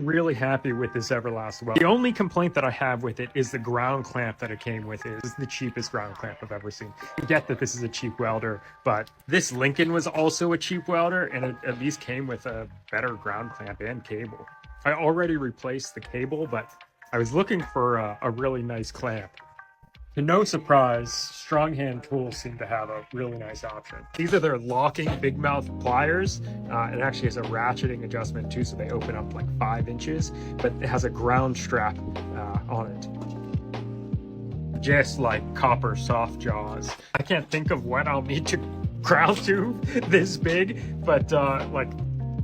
really happy with this Everlast weld. The only complaint that I have with it is the ground clamp that it came with. It is the cheapest ground clamp I've ever seen. I get that this is a cheap welder, but this Lincoln was also a cheap welder, and it at least came with a better ground clamp and cable. I already replaced the cable, but I was looking for a really nice clamp. To no surprise, Strong Hand Tools seem to have a really nice option. These are their locking big mouth pliers. It actually has a ratcheting adjustment too, so they open up like 5 inches, but it has a ground strap on it. Just like copper soft jaws. I can't think of what I'll need to ground to this big, but like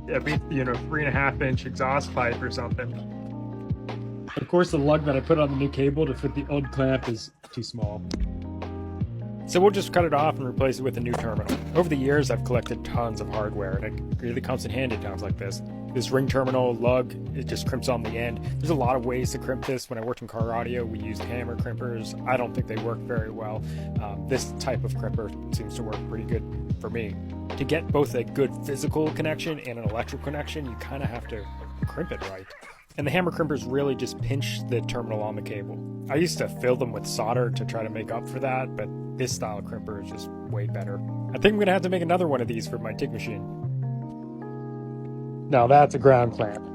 at least, 3.5-inch exhaust pipe or something. Of course, the lug that I put on the new cable to fit the old clamp is too small. So we'll just cut it off and replace it with a new terminal. Over the years, I've collected tons of hardware, and it really comes in handy at times like this. This ring terminal lug, it just crimps on the end. There's a lot of ways to crimp this. When I worked in car audio, we used hammer crimpers. I don't think they work very well. This type of crimper seems to work pretty good for me. To get both a good physical connection and an electrical connection, you kind of have to crimp it right. And the hammer crimpers really just pinch the terminal on the cable. I used to fill them with solder to try to make up for that, but this style crimper is just way better. I think I'm gonna have to make another one of these for my TIG machine. Now that's a ground clamp.